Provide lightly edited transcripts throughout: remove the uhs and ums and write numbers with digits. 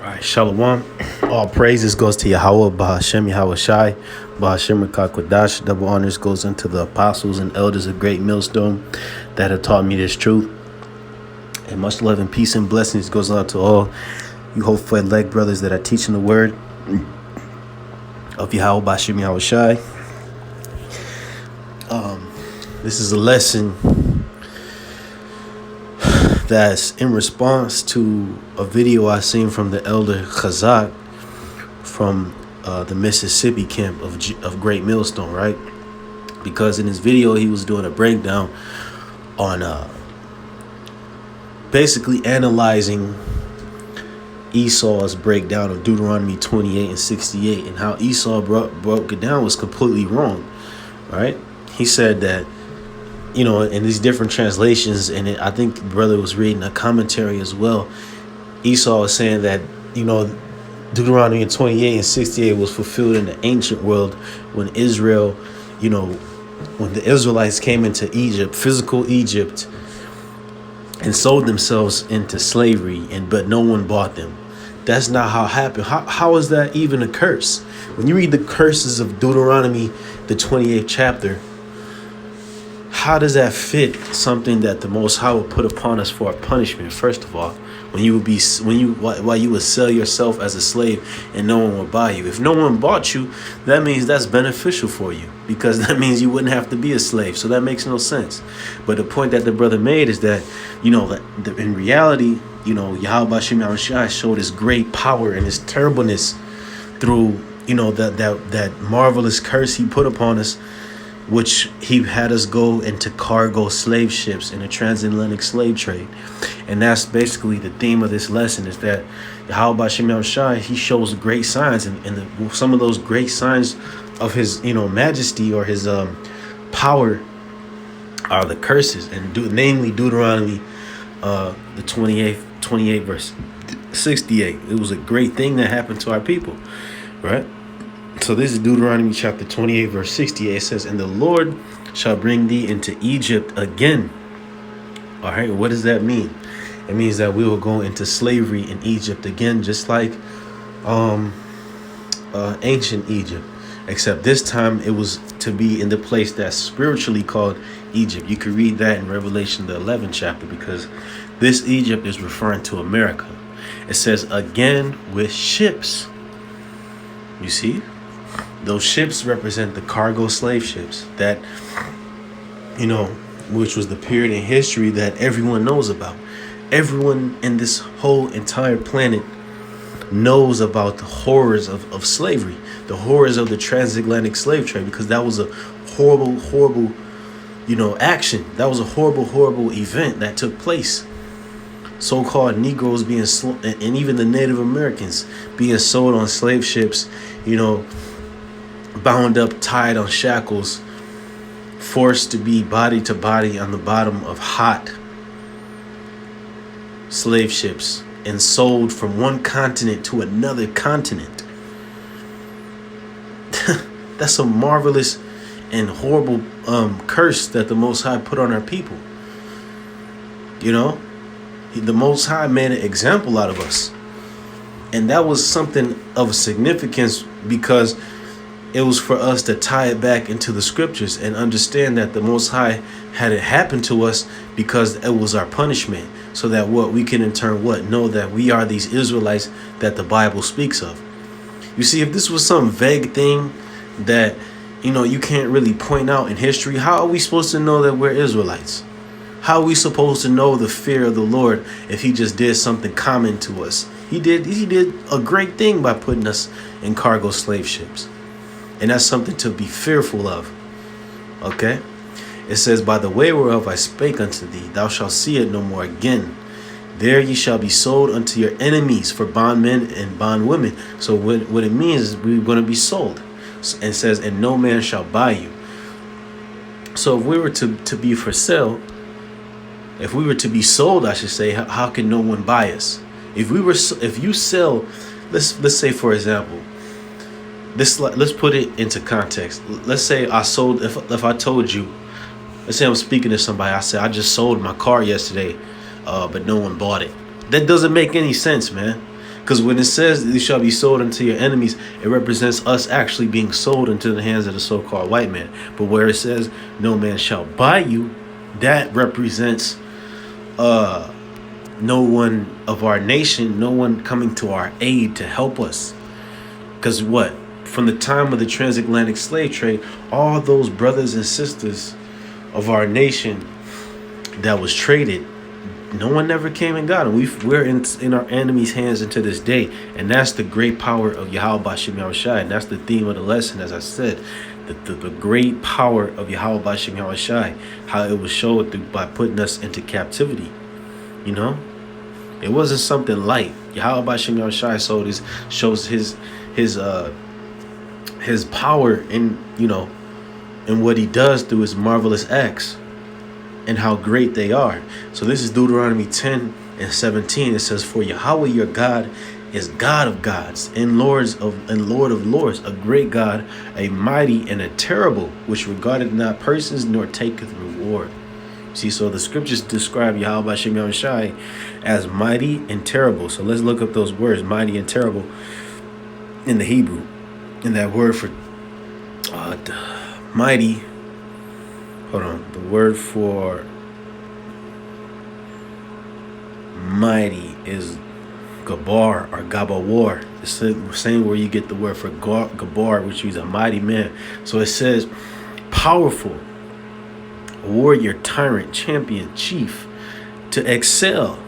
All right, Shalom. All praises goes to Yahweh, Bahashem, Yahweh Shai, Bahashem, Rakakwadash. Double honors goes unto the apostles and elders of Great Millstone that have taught me this truth. And much love and peace and blessings goes out to all you hopeful elect brothers that are teaching the word of Yahweh, Bahashem, Yahweh Shai. This is a lesson that's in response to a video I seen from the elder Chazak from the Mississippi camp of Great Millstone, right? Because in his video he was doing a breakdown on basically analyzing Esau's breakdown of Deuteronomy 28 and 68 and how Esau broke it down was completely wrong, right? He said that, you know, in these different translations, and I think the brother was reading a commentary as well, Esau was saying that, you know, Deuteronomy 28 and 68 was fulfilled in the ancient world when Israel, you know, when the Israelites came into Egypt, physical Egypt, and sold themselves into slavery, but no one bought them. That's not how it happened. How is that even a curse? When you read the curses of Deuteronomy, the 28th chapter, how does that fit something that the Most High will put upon us for a punishment? First of all, while you would sell yourself as a slave and no one will buy you. If no one bought you, that means that's beneficial for you, because that means you wouldn't have to be a slave. So that makes no sense. But the point that the brother made is that, you know, that in reality, you know, Yahweh Shem Shai showed his great power and his terribleness through, you know, that marvelous curse he put upon us, which he had us go into cargo slave ships in the transatlantic slave trade. And that's basically the theme of this lesson, is that Yahweh Shem Shai, he shows great signs, and some of those great signs of his, you know, majesty or his power are the curses, and namely Deuteronomy the 28 verse 68. It was a great thing that happened to our people, right? So this is Deuteronomy chapter 28 verse 68. It says, "And the Lord shall bring thee into Egypt again." All right, what does that mean? It means that we will go into slavery in Egypt again, just like ancient Egypt, except this time it was to be in the place that's spiritually called Egypt. You could read that in Revelation the 11th chapter, because this Egypt is referring to America. It says again with ships. You see? Those ships represent the cargo slave ships that, you know, which was the period in history that everyone knows about. Everyone in this whole entire planet knows about the horrors of slavery, the horrors of the transatlantic slave trade, because that was a horrible, you know, action. That was a horrible event that took place. So-called Negroes being and even the Native Americans being sold on slave ships, you know, bound up, tied on shackles, forced to be body to body on the bottom of hot slave ships and sold from one continent to another continent. That's a marvelous and horrible curse that the Most High put on our people. You know, the Most High made an example out of us, and that was something of significance, because it was for us to tie it back into the scriptures and understand that the Most High had it happen to us because it was our punishment, so that we can in turn know that we are these Israelites that the Bible speaks of. You see, if this was some vague thing that, you know, you can't really point out in history, how are we supposed to know that we're Israelites? How are we supposed to know the fear of the Lord if he just did something common to us? He did a great thing by putting us in cargo slave ships. And that's something to be fearful of. Okay? It says, "By the way whereof I spake unto thee, thou shalt see it no more again. There ye shall be sold unto your enemies for bondmen and bondwomen." So what it means is we're going to be sold. And it says, "And no man shall buy you." So if we were to be for sale, if we were to be sold, I should say, how can no one buy us? If you sell, let's say, for example, let's put it into context. Let's say I sold, if I told you, let's say I'm speaking to somebody, I said, I just sold my car yesterday, but no one bought it. That doesn't make any sense, man. Because when it says you shall be sold unto your enemies, it represents us actually being sold into the hands of the so-called white man. But where it says no man shall buy you, that represents no one of our nation, no one coming to our aid to help us. Because what? From the time of the transatlantic slave trade, all those brothers and sisters of our nation that was traded, no one never came and got them. We're in our enemy's hands until this day. And that's the great power of Yahweh Bashim Yahushai. And that's the theme of the lesson, as I said. The great power of Yahweh Bashim Yahushai. How it was showed by putting us into captivity. You know? It wasn't something light. Yahweh Bashim Yahushai shows his power in, you know, in what he does through his marvelous acts. And how great they are. So this is Deuteronomy 10:17. It says, for Yahweh your God is God of gods and Lord of lords, a great God, a mighty and a terrible, which regardeth not persons nor taketh reward. See, so the scriptures describe Yahweh Shem Yahushai as mighty and terrible. So let's look up those words, mighty and terrible, in the Hebrew. And that word for mighty, hold on, the word for mighty is gabar or gabawar. It's the same where you get the word for gabar, which is a mighty man. So it says powerful, warrior, tyrant, champion, chief, to excel,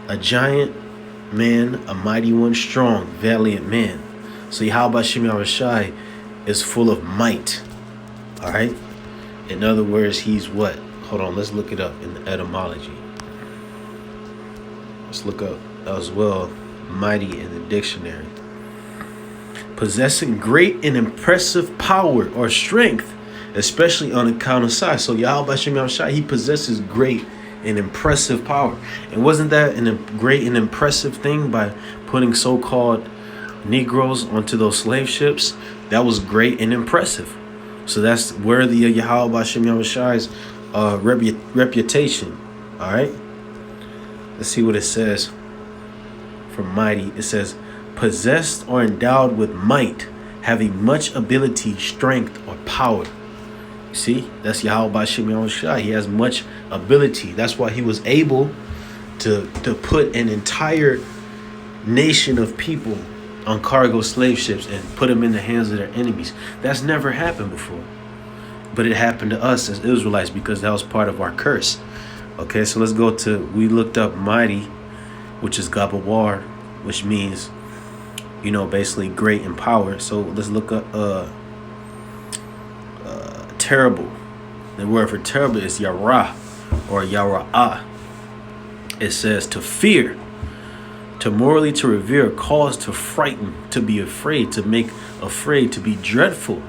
a giant man, a mighty one, strong, valiant man. So Yahweh Shem Yahushai is full of might. All right. In other words, he's what? Hold on, let's look it up in the etymology. Let's look up as well mighty in the dictionary. Possessing great and impressive power or strength, especially on account of size. So Yahweh Shem Yahushai, he possesses great and impressive power. And wasn't that a great and impressive thing by putting so-called Negroes onto those slave ships? That was great and impressive. So that's worthy of Yahweh Shem Yahushai's reputation. All right. Let's see what it says for mighty. It says possessed or endowed with might, having much ability, strength, or power. You see, that's Yahweh Shem Yahushai. He has much ability. That's why he was able to put an entire nation of people on cargo slave ships and put them in the hands of their enemies. That's never happened before. But it happened to us as Israelites because that was part of our curse. Okay, so let's go to, we looked up mighty, which is Gabawar, which means, you know, basically great in power. So let's look up terrible. The word for terrible is Yara or Yara'ah. It says to fear, to morally to revere, cause to frighten, to be afraid, to make afraid, to be dreadful.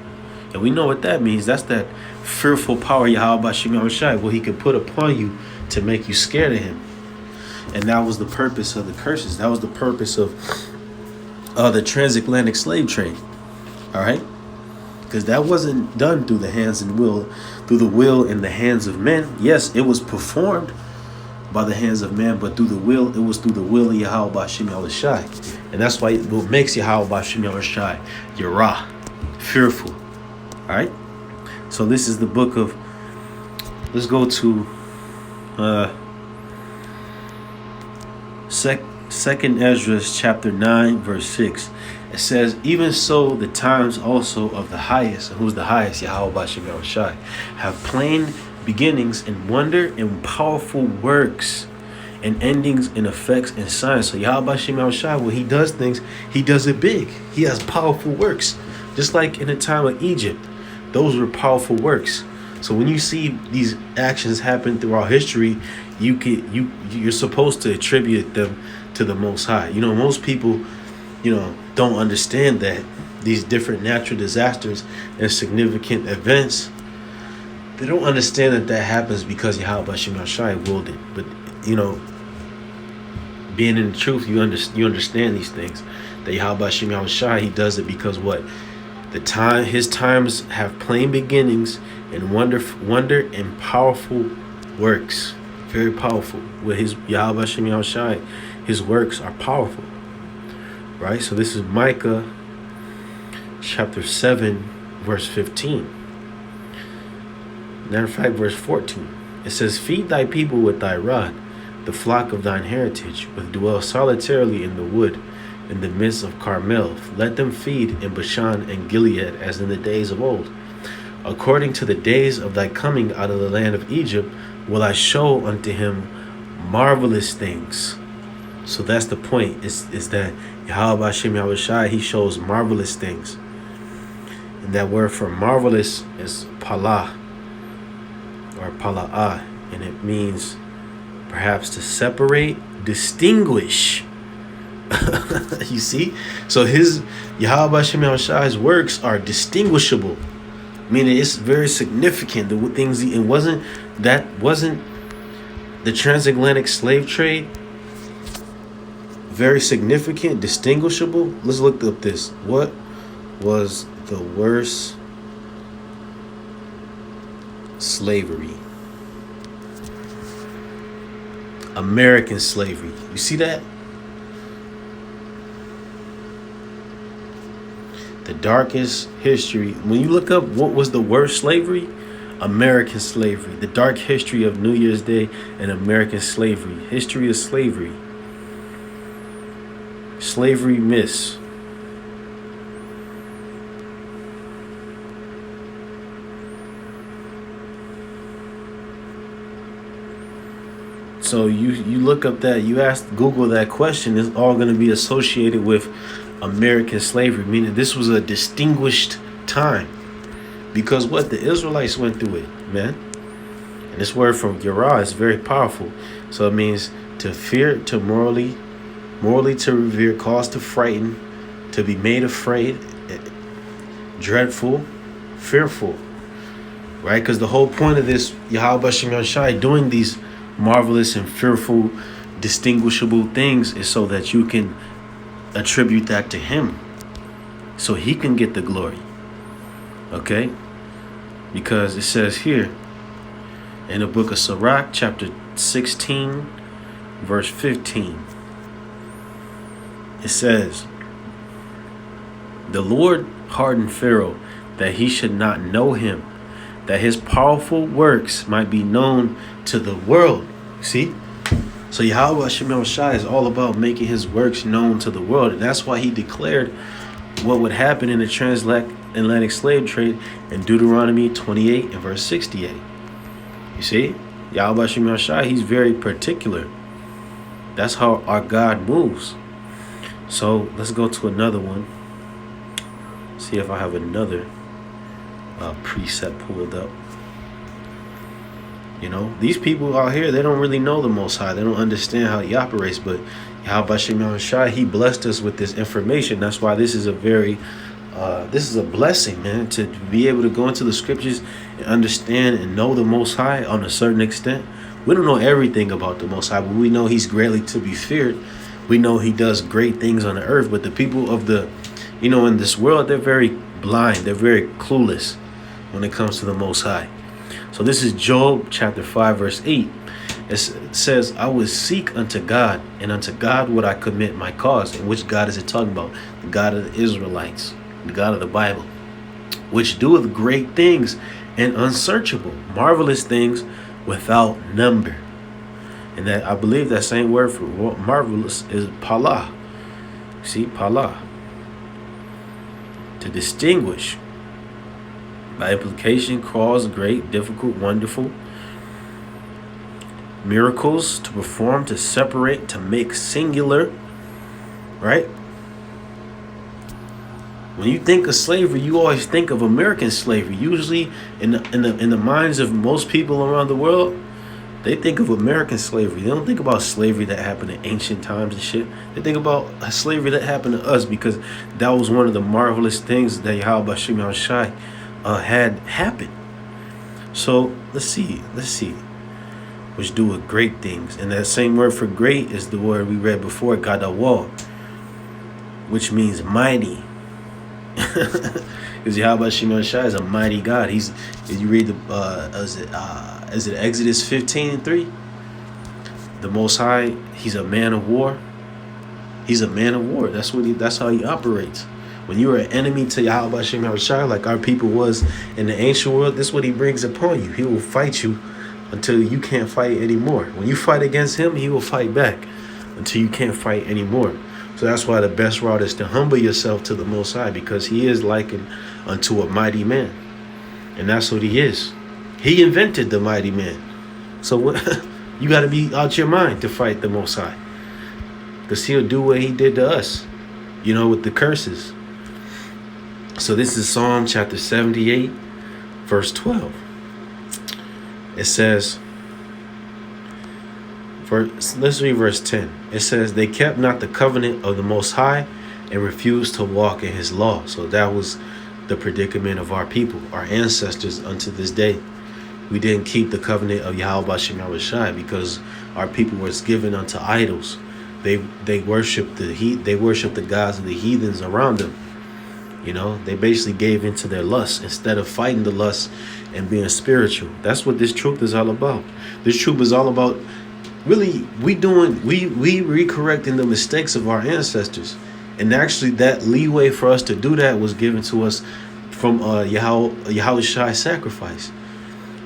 And we know what that means. That's that fearful power Yahweh Shem Yahushai, what he could put upon you to make you scared of him. And that was the purpose of the curses. That was the purpose of the transatlantic slave trade. All right? Because that wasn't done through the hands and will, through the will and the hands of men. Yes, it was performed by the hands of man, but through the will, it was through the will of Yahweh Shem Yahushai. And that's why what makes Yahweh Shem Yahushai Yirah, fearful. All right. So this is the book of, let's go to Second Ezra chapter 9 verse 6. It says, even so the times also of the highest, and who's the highest? Yahweh Shem Yahushai, have plain beginnings and wonder and powerful works and endings and effects and signs. So Yahweh Shem Yahushai, when he does things, he does it big. He has powerful works. Just like in the time of Egypt, those were powerful works. So when you see these actions happen throughout history, you're supposed to attribute them to the Most High. You know, most people, you know, don't understand that these different natural disasters and significant events, they don't understand that happens because Yahweh Shem Yahushai willed it. But, you know, being in the truth, you understand these things. That Yahweh Shem Yahushai, he does it because what? His times have plain beginnings and wonder and powerful works. Very powerful. With his Yahweh Hashem Yahushai, his works are powerful. Right? So this is Micah chapter 7, verse 15. Matter of fact, verse 14. It says, feed thy people with thy rod, the flock of thine heritage, which dwell solitarily in the wood, in the midst of Carmel. Let them feed in Bashan and Gilead, as in the days of old. According to the days of thy coming out of the land of Egypt, will I show unto him marvelous things. So that's the point, is that Yahweh Hashem Yahushai, he shows marvelous things. And that word for marvelous is palah, or pala'ah, and it means perhaps to separate, distinguish. You see? So his Yahweh Hashem Yahushai's works are distinguishable, meaning it's very significant. The things, it wasn't the transatlantic slave trade very significant, distinguishable? Let's look up this. What was the worst slavery? American slavery. You see that? The darkest history. When you look up what was the worst slavery, American slavery. The dark history of New Year's Day and American slavery. History of slavery. Slavery myths. So you look up that, you ask Google that question, it's all going to be associated with American slavery, meaning this was a distinguished time. Because what? The Israelites went through it, man. And this word from Yerah is very powerful. So it means to fear, to morally to revere, cause to frighten, to be made afraid, dreadful, fearful. Right? Because the whole point of this, Yahweh Hashem Yahushai doing these marvelous and fearful, distinguishable things, is so that you can attribute that to him, so he can get the glory. Okay? Because it says here in the book of Sirach, chapter 16, verse 15, it says, the Lord hardened Pharaoh that he should not know him, that his powerful works might be known to the world. See? So Yahweh Hashem Yahushai is all about making his works known to the world. And that's why he declared what would happen in the transatlantic slave trade in Deuteronomy 28 and verse 68. You see? Yahweh Hashem Yahushai, he's very particular. That's how our God moves. So let's go to another one. See if I have another precept pulled up. You know, these people out here, they don't really know the Most High. They don't understand how he operates. But Yahweh Hashem Yahushai, he blessed us with this information. That's why this is a very, this is a blessing, man, to be able to go into the scriptures and understand and know the Most High on a certain extent. We don't know everything about the Most High, but we know he's greatly to be feared. We know he does great things on the earth. But the people of the, you know, in this world, they're very blind. They're very clueless when it comes to the Most High. So this is Job chapter 5 verse 8. It says, I would seek unto God, and unto God would I commit my cause. And which God is it talking about? The God of the Israelites, the God of the Bible, which doeth great things and unsearchable, marvelous things without number. And that, I believe that same word for marvelous is palah. See, palah. To distinguish. By implication, cause, great, difficult, wonderful. Miracles, to perform, to separate, to make singular. Right? When you think of slavery, you always think of American slavery. Usually, in the minds of most people around the world, they think of American slavery. They don't think about slavery that happened in ancient times and shit. They think about slavery that happened to us, because that was one of the marvelous things that Yahweh Hashem Yahushai had happened. So let's see, which doeth great things. And that same word for great is the word we read before, Gadawah, which means mighty. Because Yahweh Hashem Yahushai is a mighty God. He's, if you read the is it Exodus 15:3? The Most High, he's a man of war. He's a man of war. That's how he operates. When you are an enemy to Yahweh Shem Yahushua, like our people was in the ancient world, this is what he brings upon you. He will fight you until you can't fight anymore. When you fight against him, he will fight back until you can't fight anymore. So that's why the best route is to humble yourself to the Most High, because he is likened unto a mighty man. And that's what he is. He invented the mighty man. So what, you got to be out your mind to fight the Most High, because he'll do what he did to us, with the curses. So this is Psalm chapter 78, verse 12. It says, let's read verse 10. It says, they kept not the covenant of the Most High and refused to walk in his law. So that was the predicament of our people, our ancestors unto this day. We didn't keep the covenant of Yahweh Shem Yahushua because our people was given unto idols. They worshiped the gods of the heathens around them. They basically gave into their lust instead of fighting the lust and being spiritual. That's what this truth is all about. This truth is all about really we recorrecting the mistakes of our ancestors. And actually that leeway for us to do that was given to us from Yahushua's sacrifice.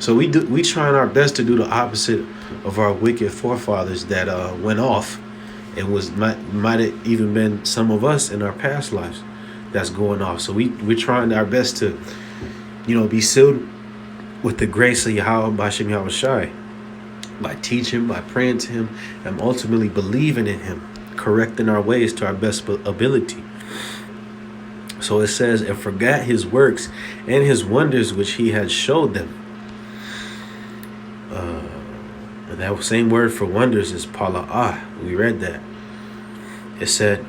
So we trying our best to do the opposite of our wicked forefathers that went off and might have even been some of us in our past lives that's going off. So we're trying our best to, be sealed with the grace of Yahweh B'Shem Yahushua by teaching, by praying to him, and ultimately believing in him, correcting our ways to our best ability. So it says, and forgot his works and his wonders which he had showed them. And that same word for wonders is pala'ah. We read that. It said,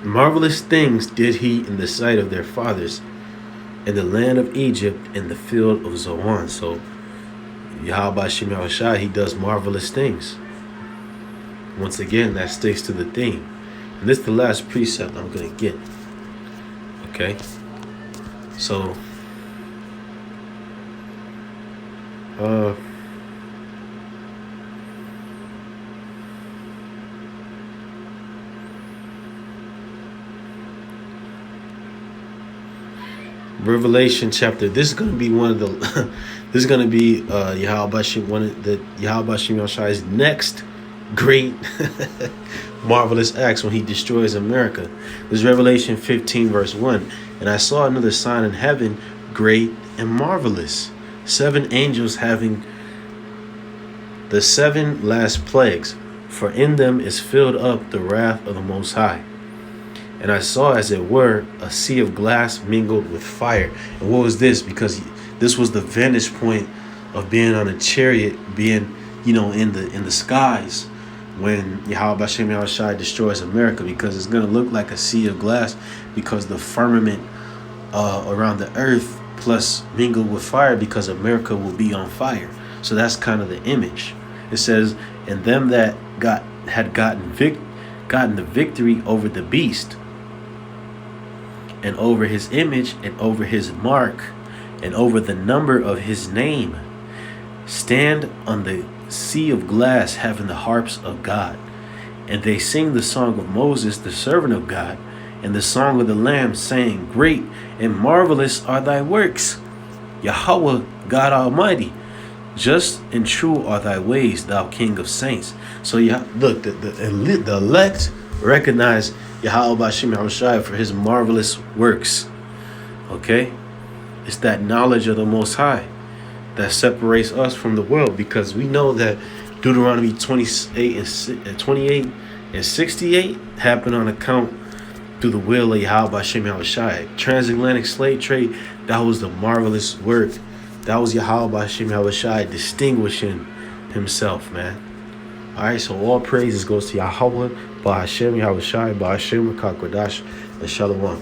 marvelous things did he in the sight of their fathers, in the land of Egypt, in the field of Zoan. So Yahweh Shem Yahushua, he does marvelous things. Once again, that sticks to the theme. And this is the last precept I'm going to get. Okay? So, Revelation chapter. This is going to be one of the. This is going to be Yahweh Shem, one of the Yahweh Shem Yahushua's next great marvelous acts when he destroys America. This is Revelation 15 verse 1. And I saw another sign in heaven, great and marvelous, 7 angels having the 7 last plagues, for in them is filled up the wrath of the Most High. And I saw, as it were, a sea of glass mingled with fire. And what was this? Because this was the vantage point of being on a chariot, being, in the skies when Yahweh Shem Yahushua destroys America, because it's going to look like a sea of glass, because the firmament around the earth plus mingled with fire, because America will be on fire. So that's kind of the image. It says, and them that had gotten the victory over the beast, and over his image, and over his mark, and over the number of his name, stand on the sea of glass, having the harps of God. And they sing the song of Moses, the servant of God, and the song of the Lamb, saying, great and marvelous are thy works, Yahweh God Almighty. Just and true are thy ways, thou King of saints. So look, the elect recognize Yahweh B'Shem Yahushua for his marvelous works. Okay? It's that knowledge of the Most High that separates us from the world, because we know that Deuteronomy 28 and 68 happened on account through the will of Yahweh B'Shem Yahushua. Transatlantic slave trade, that was the marvelous work. That was Yahweh B'Shem Yahushua distinguishing himself, man. Alright, so all praises goes to Yahweh B'Shem Yahushua B'Shem Rakakwadash and Shalom.